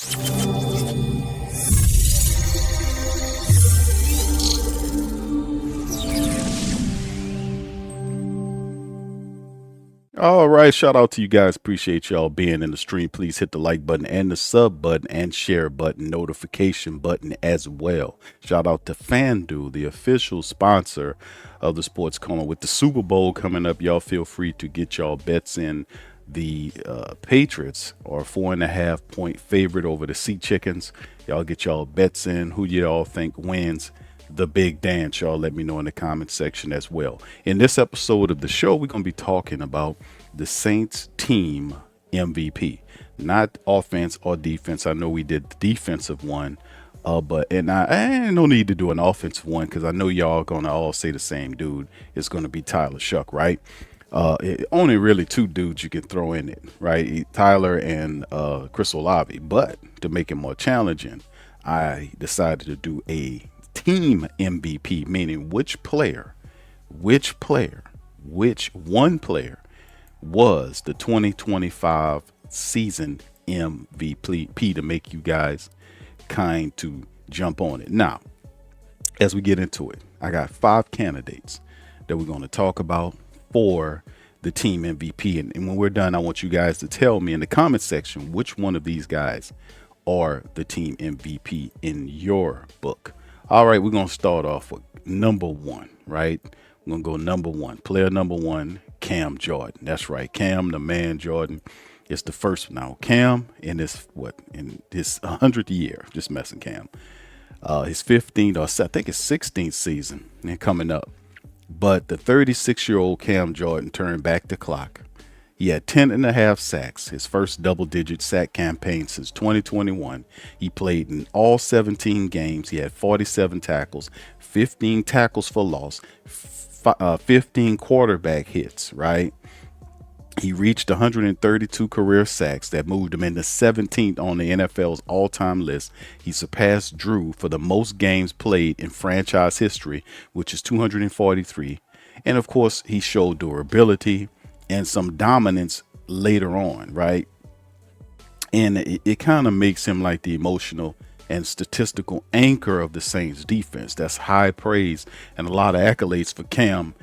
All right, shout out to you guys. Appreciate y'all being in the stream. Please hit the like button and the sub button and share button, notification button as well. Shout out to FanDuel, the official sponsor of the Sports Corner. With the Super Bowl coming up, y'all feel free to get y'all bets in. The Patriots are 4.5 point favorite over the Sea Chickens. Y'all get y'all bets in. Who y'all think wins the big dance? Y'all let me know in the comment section as well. In this episode of the show, we're going to be talking about the Saints team MVP, not offense or defense. I know we did the defensive one, but I ain't no need to do an offensive one because I know y'all gonna all say the same dude. It's gonna be Tyler Shough, right? Only really two dudes you can throw in it, right? Tyler and Chris Olave. But to make it more challenging, I decided to do a team MVP, meaning which one player was the 2025 season MVP to make you guys kind to jump on it. Now, as we get into it, I got 5 candidates that we're going to talk about for the team MVP. And when we're done, I want you guys to tell me in the comment section which one of these guys are the team MVP in your book. All right, we're going to start off with number one, right? We're going to go number one. Player number one, Cam Jordan. That's right. Cam, the man Jordan, is the first. Now, Cam in his 100th year, just messing Cam. His 15th or I think his 16th season and coming up. But the 36-year-old Cam Jordan turned back the clock. He had 10.5 sacks, his first double-digit sack campaign since 2021. He played in all 17 games. He had 47 tackles, 15 tackles for loss, 15 quarterback hits, right? He reached 132 career sacks that moved him into 17th on the NFL's all-time list. He surpassed Drew for the most games played in franchise history, which is 243. And of course, he showed durability and some dominance later on, right? And it kind of makes him like the emotional and statistical anchor of the Saints defense. That's high praise and a lot of accolades for Cam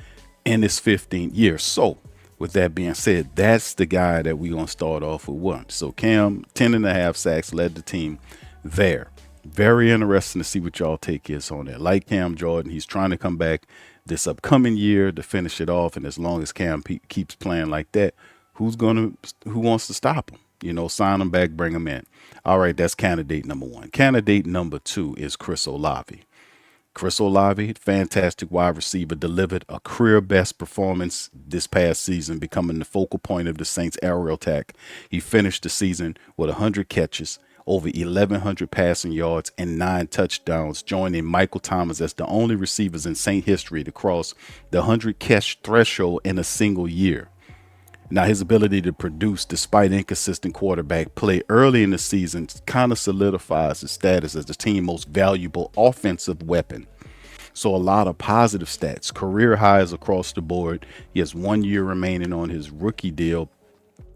in his 15th year. So with that being said, that's the guy that we're going to start off with one. So Cam, 10.5 sacks, led the team there. Very interesting to see what y'all take is on that. Like Cam Jordan, he's trying to come back this upcoming year to finish it off. And as long as Cam keeps playing like that, who wants to stop him? You know, sign him back, bring him in. All right, that's candidate number one. Candidate number two is Chris Olave. Chris Olave, fantastic wide receiver, delivered a career best performance this past season, becoming the focal point of the Saints aerial attack. He finished the season with 100 catches, over 1,100 passing yards, and 9 touchdowns, joining Michael Thomas as the only receivers in Saint history to cross the 100-catch threshold in a single year. Now, his ability to produce despite inconsistent quarterback play early in the season kind of solidifies his status as the team's most valuable offensive weapon. So a lot of positive stats, career highs across the board. He has 1 year remaining on his rookie deal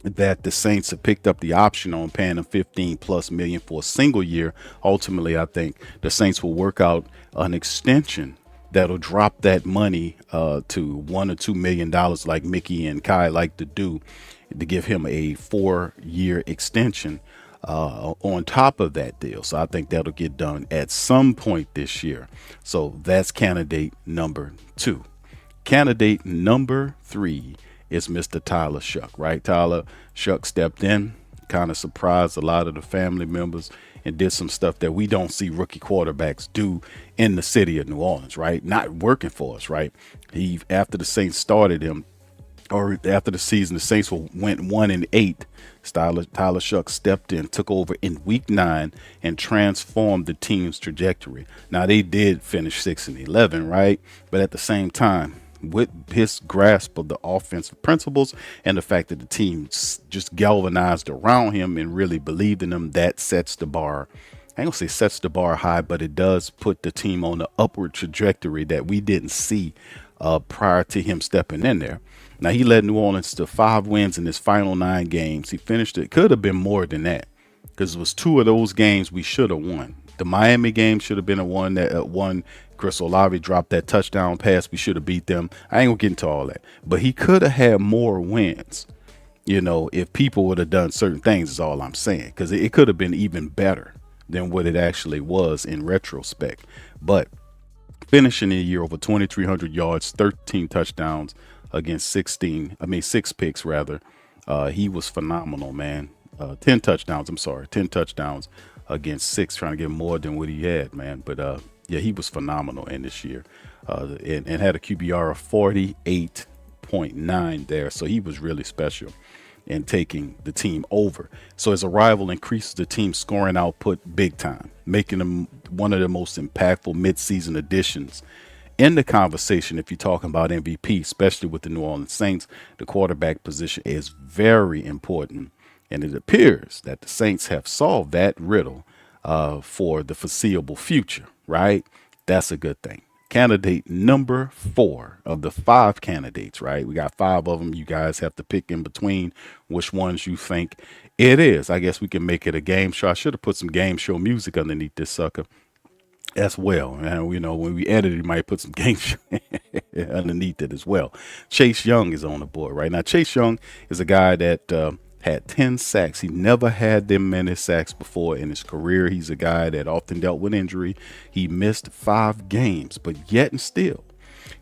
that the Saints have picked up the option on, paying him 15+ million for a single year. Ultimately, I think the Saints will work out an extension that'll drop that money to $1 or $2 million, like Mickey and Kai like to do, to give him a 4-year extension on top of that deal. So I think that'll get done at some point this year. So that's candidate number two. Candidate number three is Mr. Tyler Shough, right? Tyler Shough stepped in, kind of surprised a lot of the family members, and did some stuff that we don't see rookie quarterbacks do in the city of New Orleans, right? Not working for us, right? After the Saints started him, or after the season, the Saints went 1-8. Tyler Shough stepped in, took over in week 9, and transformed the team's trajectory. Now, they did finish 6-11, right? But at the same time, with his grasp of the offensive principles and the fact that the team just galvanized around him and really believed in him, that sets the bar. I ain't gonna say sets the bar high, but it does put the team on the upward trajectory that we didn't see prior to him stepping in there. Now, he led New Orleans to 5 wins in his final 9 games. He finished it. Could have been more than that. because it was two of those games we should have won. The Miami game should have been a one that one. Chris Olave dropped that touchdown pass. We should have beat them. I ain't gonna get into all that, but he could have had more wins. If people would have done certain things, is all I'm saying, because it could have been even better than what it actually was in retrospect. But finishing the year over 2,300 yards, 13 touchdowns against 6 picks rather. He was phenomenal, man. 10 touchdowns. I'm sorry, 10 touchdowns against 6, trying to get more than what he had, man. But yeah, he was phenomenal in this year, and had a QBR of 48.9 there. So he was really special in taking the team over. So his arrival increases the team's scoring output big time, making him one of the most impactful midseason additions in the conversation. If you're talking about MVP, especially with the New Orleans Saints, the quarterback position is very important. And it appears that the Saints have solved that riddle for the foreseeable future, right? That's a good thing. Candidate number 4 of the 5 candidates, right? We got 5 of them. You guys have to pick in between which ones you think it is. I guess we can make it a game show. I should have put some game show music underneath this sucker as well. And when we edit it, we might put some game show underneath it as well. Chase Young is on the board right now. Chase Young is a guy that had 10 sacks. He never had them many sacks before in his career. He's a guy that often dealt with injury. He missed 5 games, but yet and still,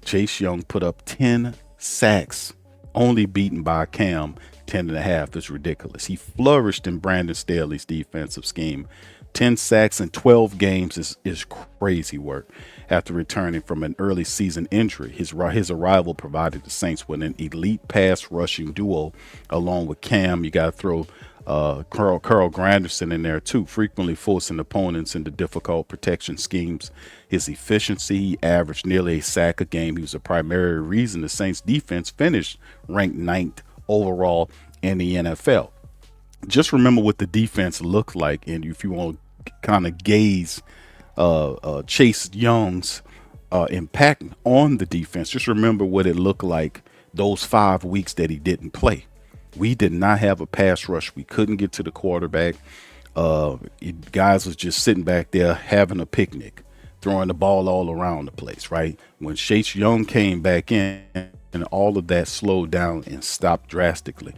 Chase Young put up 10 sacks, only beaten by Cam 10.5. It's ridiculous. He flourished in Brandon Staley's defensive scheme. 10 sacks in 12 games is crazy work. After returning from an early season injury, his arrival provided the Saints with an elite pass rushing duo along with Cam. You got to throw Carl Granderson in there too, frequently forcing opponents into difficult protection schemes. His efficiency, he averaged nearly a sack a game. He was a primary reason the Saints defense finished ranked 9th overall in the NFL. Just remember what the defense looked like, and if you want to kind of gaze Chase Young's impact on the defense, just remember what it looked like those 5 weeks that he didn't play. We did not have a pass rush. We couldn't get to the quarterback. Guys was just sitting back there having a picnic, throwing the ball all around the place, right? When Chase Young came back in, and all of that slowed down and stopped drastically.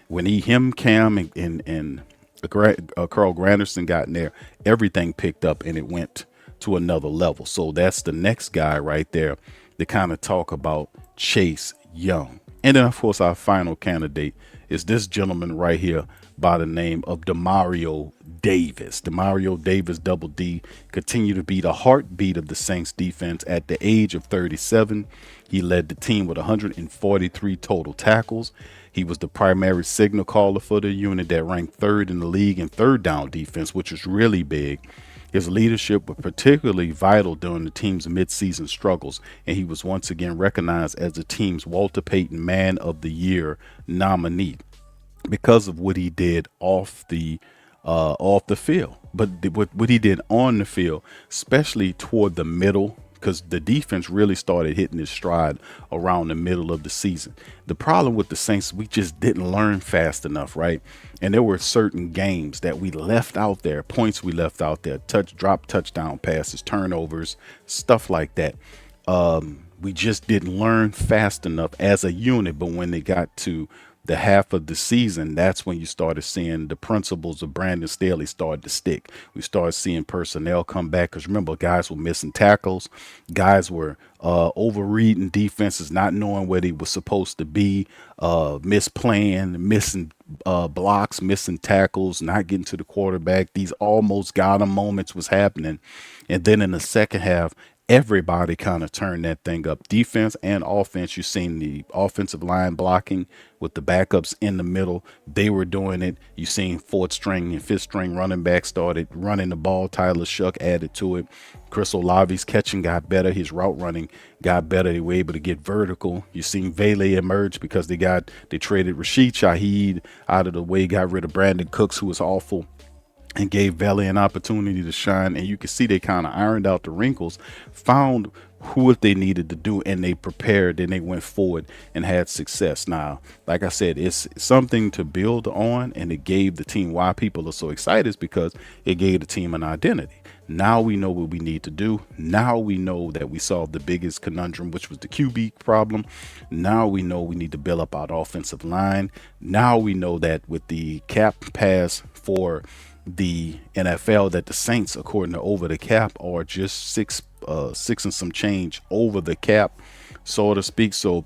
When Cam, and Carl Granderson got in there, everything picked up and it went to another level. So that's the next guy right there to kind of talk about Chase Young. And then, of course, our final candidate is this gentleman right here by the name of Demario Davis. Demario Davis, Double D, continued to be the heartbeat of the Saints defense. At the age of 37, he led the team with 143 total tackles. He was the primary signal caller for the unit that ranked 3rd in the league in third down defense, which was really big. His leadership was particularly vital during the team's midseason struggles, and he was once again recognized as the team's Walter Payton Man of the Year nominee because of what he did off the field. But what he did on the field, especially toward the middle, because the defense really started hitting its stride around the middle of the season. The problem with the Saints, we just didn't learn fast enough, right? And there were certain games that we left out there, points we left out there, drop touchdown passes, turnovers, stuff like that. We just didn't learn fast enough as a unit. But when they got to the half of the season, that's when you started seeing the principles of Brandon Staley started to stick. We started seeing personnel come back, because remember, guys were missing tackles, guys were overreading defenses, not knowing where they were supposed to be, misplaying, missing blocks, missing tackles, not getting to the quarterback. These almost got 'em moments was happening. And then in the second half, everybody kind of turned that thing up. Defense and offense, you've seen the offensive line blocking with the backups in the middle. They were doing it. You've seen 4th string and 5th string running back started running the ball. Tyler Shough added to it. Chris Olave's catching got better. His route running got better. They were able to get vertical. You've seen Vele emerge because they traded Rashid Shaheed out of the way, got rid of Brandon Cooks, who was awful. and gave Valley an opportunity to shine. And you can see they kind of ironed out the wrinkles, found what they needed to do, and they prepared and they went forward and had success. Now, like I said, it's something to build on, and it gave the team, why people are so excited is because it gave the team an identity. Now we know what we need to do. Now we know that we solved the biggest conundrum, which was the QB problem. Now we know we need to build up our offensive line. Now we know that with the cap pass for the NFL, that the Saints, according to Over the Cap, are just six and some change over the cap, so to speak. So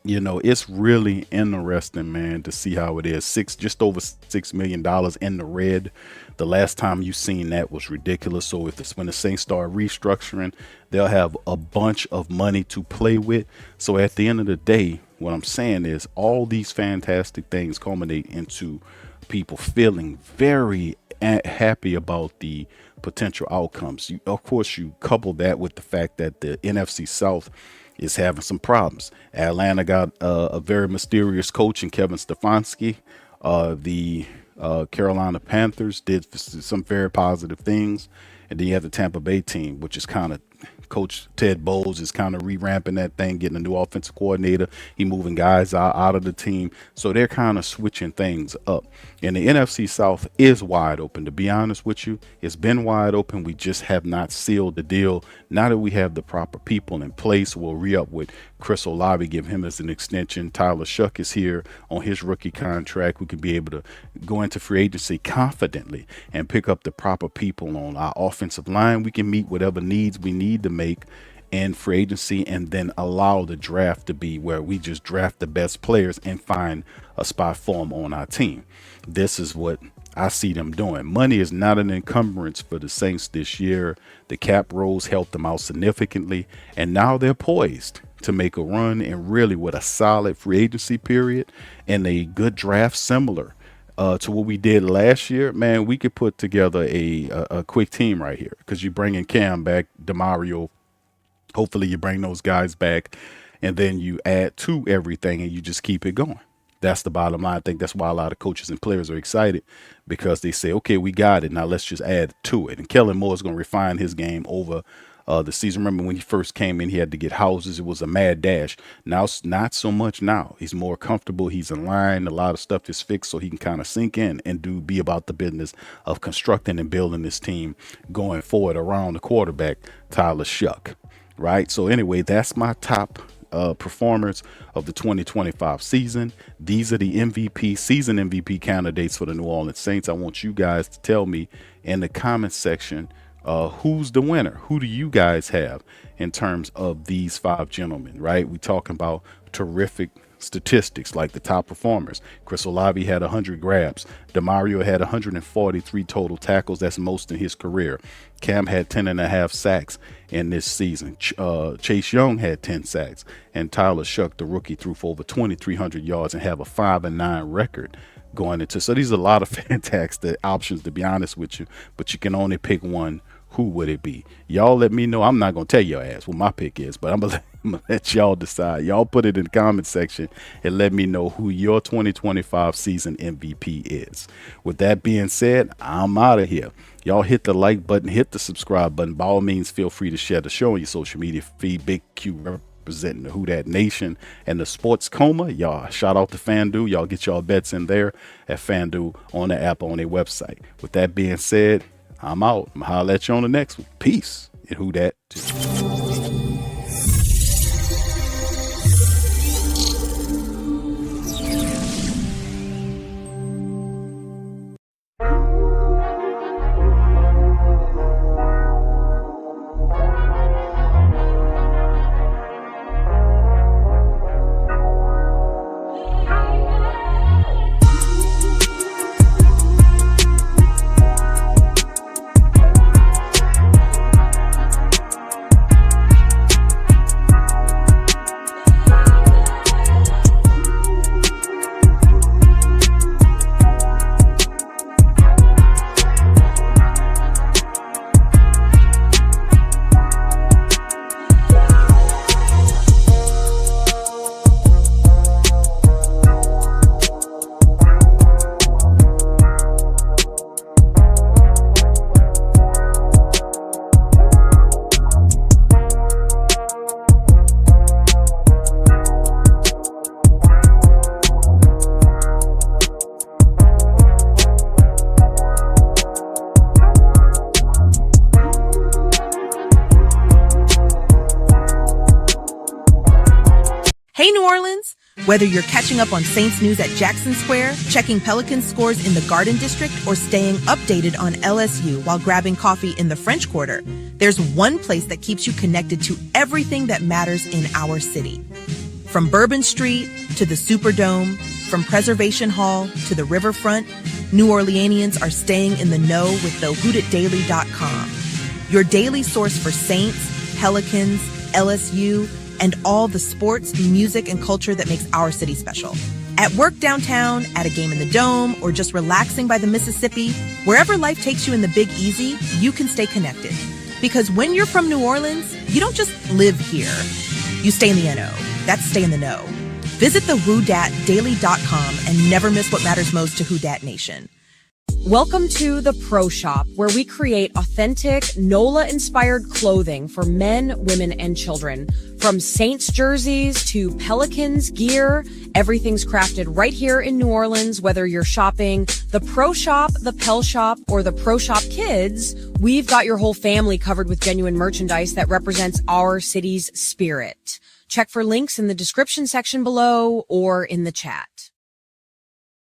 it's really interesting, man, to see how it is. Just over $6 million in the red. The last time you seen that was ridiculous. So if it's when the Saints start restructuring, they'll have a bunch of money to play with. So at the end of the day, what I'm saying is all these fantastic things culminate into people feeling very happy about the potential outcomes. Of course, you couple that with the fact that the NFC South is having some problems. Atlanta got a very mysterious coach in Kevin Stefanski. The Carolina Panthers did some very positive things. And then you have the Tampa Bay team, which is kind of Coach Ted Bowles is kind of re-ramping that thing, getting a new offensive coordinator. He moving guys out of the team. So they're kind of switching things up. And the NFC South is wide open. To be honest with you, it's been wide open. We just have not sealed the deal. Now that we have the proper people in place, we'll re-up with Chris Olave, give him as an extension. Tyler Shough is here on his rookie contract. We can be able to go into free agency confidently and pick up the proper people on our offensive line. We can meet whatever needs we need to make in free agency, and then allow the draft to be where we just draft the best players and find a spot for them on our team. This is what I see them doing. Money is not an encumbrance for the Saints this year. The cap rolls helped them out significantly, and now they're poised to make a run, and really with a solid free agency period and a good draft similar to what we did last year. Man, we could put together a quick team right here, because you bring in Cam back, Demario. Hopefully you bring those guys back, and then you add to everything and you just keep it going. That's the bottom line. I think that's why a lot of coaches and players are excited, because they say, okay, we got it. Now let's just add to it. And Kellen Moore is going to refine his game over the season. Remember when he first came in, he had to get houses. It was a mad dash. Now it's not so much now. He's more comfortable. He's in line. A lot of stuff is fixed, so he can kind of sink in and be about the business of constructing and building this team going forward around the quarterback, Tyler Shough. Right. So anyway, that's my top performers of the 2025 season. These are the season MVP candidates for the New Orleans Saints. I want you guys to tell me in the comments section who's the winner. Who do you guys have in terms of these five gentlemen? Right. We talking about terrific statistics like the top performers. Chris Olave had 100 grabs. Demario had 143 total tackles. That's most in his career. Cam had 10.5 sacks in this season. Chase Young had 10 sacks. And Tyler Shough, the rookie, threw for over 2,300 yards and have a 5-9 record going into. So these are a lot of fantastic options, to be honest with you. But you can only pick one. Who would it be? Y'all let me know. I'm not going to tell your ass what my pick is, but I'm going to let y'all decide. Y'all put it in the comment section and let me know who your 2025 season MVP is. With that being said, I'm out of here. Y'all hit the like button, hit the subscribe button. By all means, feel free to share the show on your social media feed. Big Q representing the Who Dat Nation and the Sports Coma. Y'all shout out to FanDuel. Y'all get y'all bets in there at FanDuel on the app, on their website. With that being said, I'm out. I'm holler at you on the next one. Peace. And Who Dat too. Whether you're catching up on Saints news at Jackson Square, checking Pelicans scores in the Garden District, or staying updated on LSU while grabbing coffee in the French Quarter, there's one place that keeps you connected to everything that matters in our city. From Bourbon Street to the Superdome, from Preservation Hall to the riverfront, New Orleanians are staying in the know with thehootetdaily.com. Your daily source for Saints, Pelicans, LSU, and all the sports, music, and culture that makes our city special. At work downtown, at a game in the Dome, or just relaxing by the Mississippi, wherever life takes you in the Big Easy, you can stay connected. Because when you're from New Orleans, you don't just live here. You stay in the NO. That's stay in the know. Visit thewhodatdaily.com and never miss what matters most to Who Dat Nation. Welcome to the Pro Shop, where we create authentic NOLA-inspired clothing for men, women, and children. From Saints jerseys to Pelicans gear, everything's crafted right here in New Orleans. Whether you're shopping the Pro Shop, the Pel Shop, or the Pro Shop Kids, we've got your whole family covered with genuine merchandise that represents our city's spirit. Check for links in the description section below or in the chat.